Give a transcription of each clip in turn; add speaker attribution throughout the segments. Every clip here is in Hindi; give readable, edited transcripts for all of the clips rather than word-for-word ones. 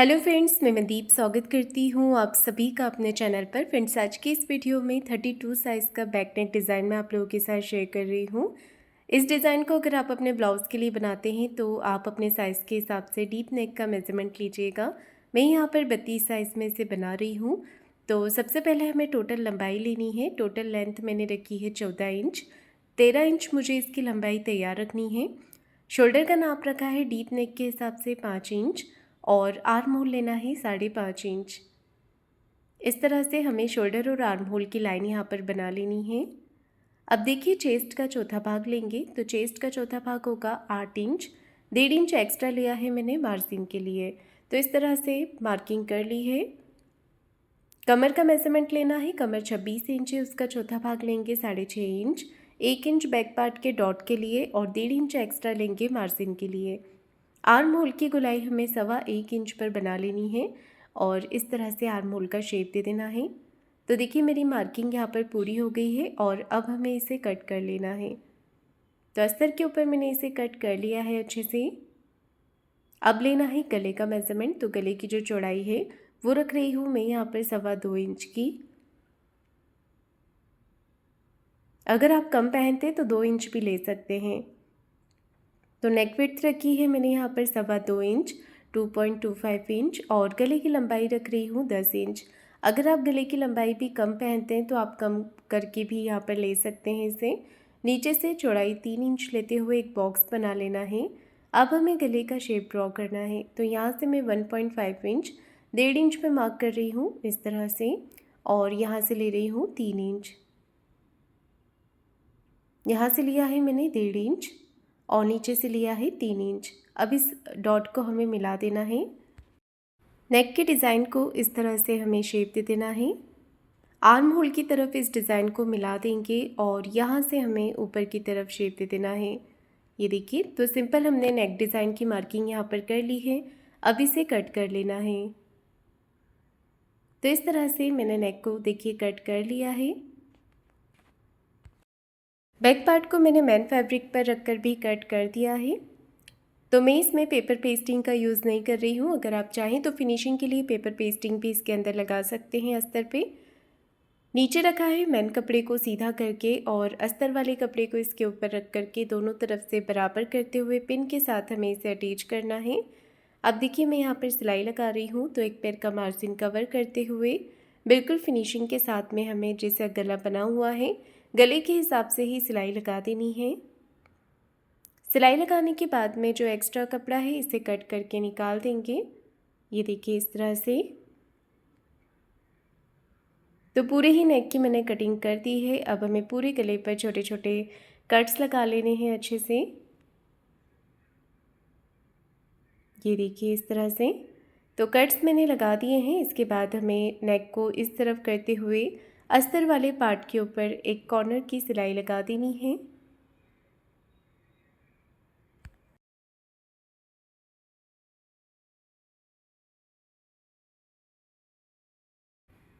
Speaker 1: हेलो फ्रेंड्स, मैं मनदीप स्वागत करती हूँ आप सभी का अपने चैनल पर। फ्रेंड्स, आज की इस वीडियो में 32 साइज़ का बैक नेक डिज़ाइन मैं आप लोगों के साथ शेयर कर रही हूँ। इस डिज़ाइन को अगर आप अपने ब्लाउज़ के लिए बनाते हैं तो आप अपने साइज़ के हिसाब से डीप नेक का मेज़रमेंट लीजिएगा। मैं यहाँ पर 32 साइज़ में से बना रही हूँ। तो सबसे पहले हमें टोटल लंबाई लेनी है। टोटल लेंथ मैंने रखी है 14 इंच। 13 इंच मुझे इसकी लंबाई तैयार रखनी है। शोल्डर का नाप रखा है डीप नेक के हिसाब से 5 इंच और आर्म होल लेना है 5.5 इंच। इस तरह से हमें शोल्डर और आर्म होल की लाइन यहाँ पर बना लेनी है। अब देखिए, चेस्ट का चौथा भाग लेंगे तो चेस्ट का चौथा भाग होगा 8 इंच। 1.5 इंच एक्स्ट्रा लिया है मैंने मार्जिन के लिए, तो इस तरह से मार्किंग कर ली है। कमर का मेजरमेंट लेना है। कमर 26 इंच है, उसका चौथा भाग लेंगे 6.5 इंच। 1 इंच बैक पार्ट के डॉट के लिए और 1.5 इंच एक्स्ट्रा लेंगे मार्जिन के लिए। आर्म होल की गोलाई हमें 1.25 इंच पर बना लेनी है और इस तरह से आर्म होल का शेप दे देना है। तो देखिए, मेरी मार्किंग यहाँ पर पूरी हो गई है और अब हमें इसे कट कर लेना है। तो अस्तर के ऊपर मैंने इसे कट कर लिया है अच्छे से। अब लेना है गले का मेज़रमेंट। तो गले की जो चौड़ाई है वो रख रही हूँ मैं यहाँ पर 2.25 इंच की। अगर आप कम पहनते तो 2 इंच भी ले सकते हैं। तो नेक विड्थ रखी है मैंने यहाँ पर 2.25 इंच, 2.25 इंच और गले की लंबाई रख रही हूँ 10 इंच। अगर आप गले की लंबाई भी कम पहनते हैं तो आप कम करके भी यहाँ पर ले सकते हैं इसे। नीचे से चौड़ाई 3 इंच लेते हुए एक बॉक्स बना लेना है। अब हमें गले का शेप ड्रॉ करना है। तो यहाँ से मैं 1.5 इंच 1.5 इंच पे मार्क कर रही हूँ इस तरह से, और यहाँ से ले रही हूँ 3 इंच। यहाँ से लिया है मैंने 1.5 इंच और नीचे से लिया है 3 इंच। अब इस डॉट को हमें मिला देना है। नेक के डिज़ाइन को इस तरह से हमें शेप दे देना है। आर्म होल की तरफ इस डिज़ाइन को मिला देंगे और यहाँ से हमें ऊपर की तरफ शेप दे देना है। ये देखिए, तो सिंपल हमने नेक डिज़ाइन की मार्किंग यहाँ पर कर ली है। अब इसे कट कर लेना है। तो इस तरह से मैंने नेक को देखिए कट कर लिया है। बैक पार्ट को मैंने मैन फैब्रिक पर रखकर भी कट कर दिया है। तो मैं इसमें पेपर पेस्टिंग का यूज़ नहीं कर रही हूँ। अगर आप चाहें तो फिनिशिंग के लिए पेपर पेस्टिंग भी इसके अंदर लगा सकते हैं अस्तर पे। नीचे रखा है मैन कपड़े को सीधा करके और अस्तर वाले कपड़े को इसके ऊपर रख करके दोनों तरफ से बराबर करते हुए पिन के साथ हमें इसे अटैच करना है। अब देखिए, मैं यहाँ पर सिलाई लगा रही हूँ तो एक पैर का मार्जिन कवर करते हुए बिल्कुल फिनिशिंग के साथ में हमें जैसा गला बना हुआ है गले के हिसाब से ही सिलाई लगा देनी है। सिलाई लगाने के बाद में जो एक्स्ट्रा कपड़ा है इसे कट करके निकाल देंगे। ये देखिए इस तरह से। तो पूरे ही नेक की मैंने कटिंग कर दी है। अब हमें पूरे गले पर छोटे छोटे कट्स लगा लेने हैं अच्छे से। ये देखिए इस तरह से। तो कट्स मैंने लगा दिए हैं। इसके बाद हमें नेक को इस तरफ करते हुए अस्तर वाले पार्ट के ऊपर एक कॉर्नर की सिलाई लगा देनी है।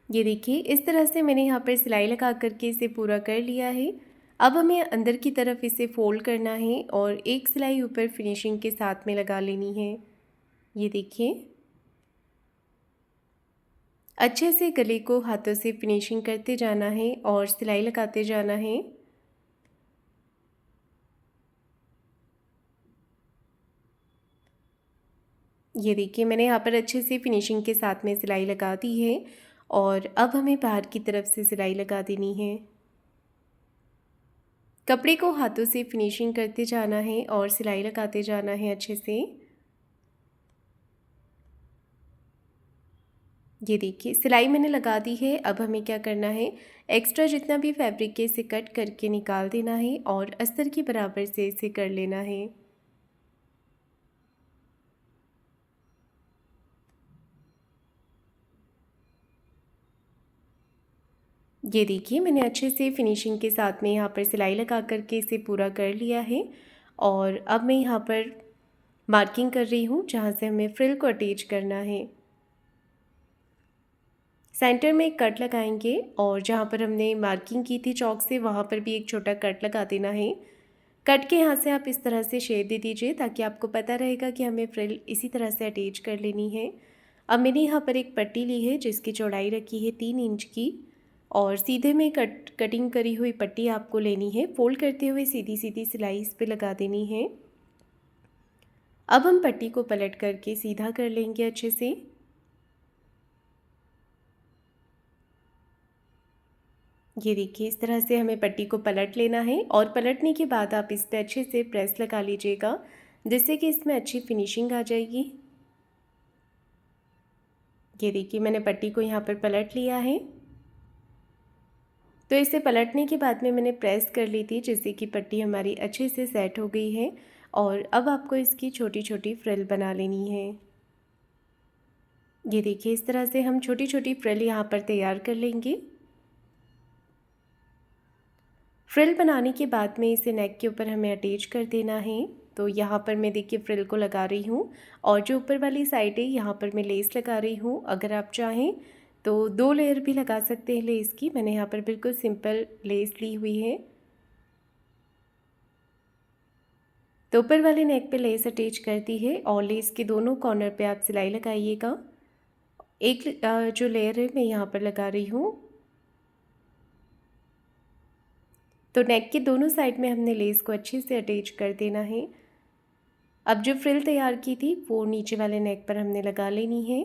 Speaker 1: ये देखिए इस तरह से मैंने यहाँ पर सिलाई लगा करके इसे पूरा कर लिया है। अब हमें अंदर की तरफ इसे फोल्ड करना है और एक सिलाई ऊपर फिनिशिंग के साथ में लगा लेनी है। ये देखिए, अच्छे से गले को हाथों से फिनिशिंग करते जाना है और सिलाई लगाते जाना है। ये देखिए, मैंने यहाँ पर अच्छे से फिनिशिंग के साथ में सिलाई लगा दी है और अब हमें बाहर की तरफ से सिलाई लगा देनी है। कपड़े को हाथों से फिनिशिंग करते जाना है और सिलाई लगाते जाना है अच्छे से। ये देखिए, सिलाई मैंने लगा दी है। अब हमें क्या करना है, एक्स्ट्रा जितना भी फैब्रिक है इसे कट करके निकाल देना है और अस्तर के बराबर से इसे कर लेना है। ये देखिए, मैंने अच्छे से फिनिशिंग के साथ में यहाँ पर सिलाई लगा करके इसे पूरा कर लिया है और अब मैं यहाँ पर मार्किंग कर रही हूँ जहाँ से हमें फ्रिल को अटैच करना है। सेंटर में एक कट लगाएंगे और जहाँ पर हमने मार्किंग की थी चौक से वहाँ पर भी एक छोटा कट लगा देना है। कट के यहाँ से आप इस तरह से शेप दे दीजिए ताकि आपको पता रहेगा कि हमें फ्रिल इसी तरह से अटैच कर लेनी है। अब मैंने यहाँ पर एक पट्टी ली है जिसकी चौड़ाई रखी है 3 इंच की और सीधे में कटिंग करी हुई पट्टी आपको लेनी है। फोल्ड करते हुए सीधी सीधी सिलाई इस पे लगा देनी है। अब हम पट्टी को पलट करके सीधा कर लेंगे अच्छे से। ये देखिए इस तरह से हमें पट्टी को पलट लेना है और पलटने के बाद आप इस पे अच्छे से प्रेस लगा लीजिएगा जिससे कि इसमें अच्छी फिनिशिंग आ जाएगी। ये देखिए मैंने पट्टी को यहाँ पर पलट लिया है। तो इसे पलटने के बाद में मैंने प्रेस कर ली थी जिससे कि पट्टी हमारी अच्छे से सेट हो गई है। और अब आपको इसकी छोटी छोटी फ्रिल बना लेनी है। ये देखिए इस तरह से हम छोटी छोटी फ्रिल यहाँ पर तैयार कर लेंगे। फ्रिल बनाने के बाद में इसे नेक के ऊपर हमें अटैच कर देना है। तो यहाँ पर मैं देखिए फ्रिल को लगा रही हूँ और जो ऊपर वाली साइड है यहाँ पर मैं लेस लगा रही हूँ। अगर आप चाहें तो 2 लेयर भी लगा सकते हैं लेस की। मैंने यहाँ पर बिल्कुल सिंपल लेस ली हुई है। तो ऊपर वाले नेक पे लेस अटैच कर दी है और लेस के दोनों कॉर्नर पे आप सिलाई लगाइएगा। एक जो लेयर है मैं यहाँ पर लगा रही हूँ। तो नेक के दोनों साइड में हमने लेस को अच्छे से अटैच कर देना है। अब जो फ्रिल तैयार की थी वो नीचे वाले नेक पर हमने लगा लेनी है।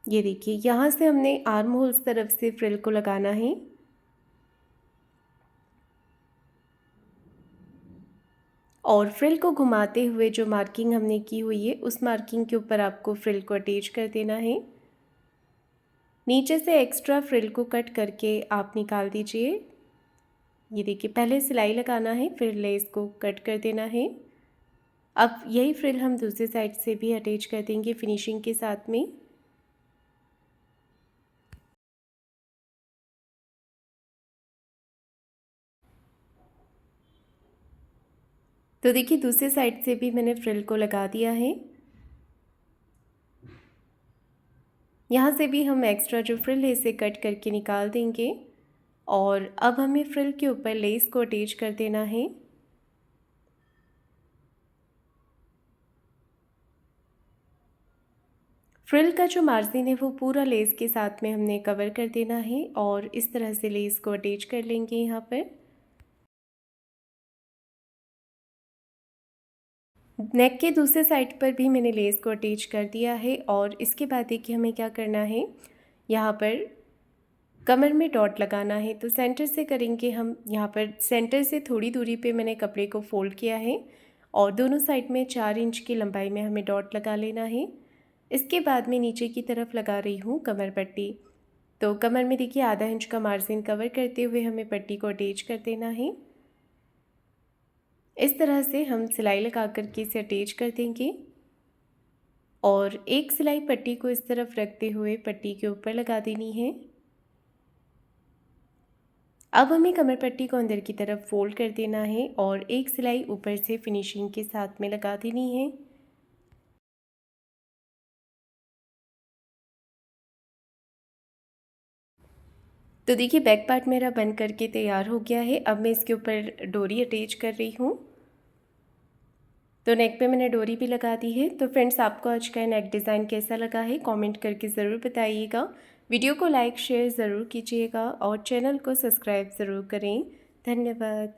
Speaker 1: ये देखिए यहाँ से हमने आर्म होल्स तरफ से फ्रिल को लगाना है। और फ्रिल को घुमाते हुए जो मार्किंग हमने की हुई है उस मार्किंग के ऊपर आपको फ्रिल को अटैच कर देना है। नीचे से एक्स्ट्रा फ्रिल को कट करके आप निकाल दीजिए। ये देखिए पहले सिलाई लगाना है फिर लेस को कट कर देना है। अब यही फ्रिल हम दूसरी साइड से भी अटैच कर देंगे फिनिशिंग के साथ में। तो देखिए दूसरी साइड से भी मैंने फ्रिल को लगा दिया है। यहाँ से भी हम एक्स्ट्रा जो फ्रिल है इसे कट करके निकाल देंगे और अब हमें फ्रिल के ऊपर लेस को अटैच कर देना है। फ्रिल का जो मार्जिन है वो पूरा लेस के साथ में हमने कवर कर देना है और इस तरह से लेस को अटैच कर लेंगे यहाँ पर। नेक के दूसरे साइड पर भी मैंने लेस को अटैच कर दिया है और इसके बाद देखिए हमें क्या करना है, यहाँ पर कमर में डॉट लगाना है। तो सेंटर से करेंगे हम। यहाँ पर सेंटर से थोड़ी दूरी पे मैंने कपड़े को फोल्ड किया है और दोनों साइड में 4 इंच की लंबाई में हमें डॉट लगा लेना है। इसके बाद मैं नीचे की तरफ लगा रही हूँ कमर पट्टी। तो कमर में देखिए आधा इंच का मार्जिन कवर करते हुए हमें पट्टी को अटैच कर देना है। इस तरह से हम सिलाई लगा करके इसे अटैच कर देंगे और एक सिलाई पट्टी को इस तरफ रखते हुए पट्टी के ऊपर लगा देनी है। अब हमें कमर पट्टी को अंदर की तरफ फोल्ड कर देना है और एक सिलाई ऊपर से फिनिशिंग के साथ में लगा देनी है। तो देखिए बैक पार्ट मेरा बन करके तैयार हो गया है। अब मैं इसके ऊपर डोरी अटैच कर रही हूँ। तो नेक पे मैंने डोरी भी लगा दी है। तो फ्रेंड्स आपको आज का नेक डिज़ाइन कैसा लगा है कमेंट करके ज़रूर बताइएगा। वीडियो को लाइक शेयर ज़रूर कीजिएगा और चैनल को सब्सक्राइब ज़रूर करें। धन्यवाद।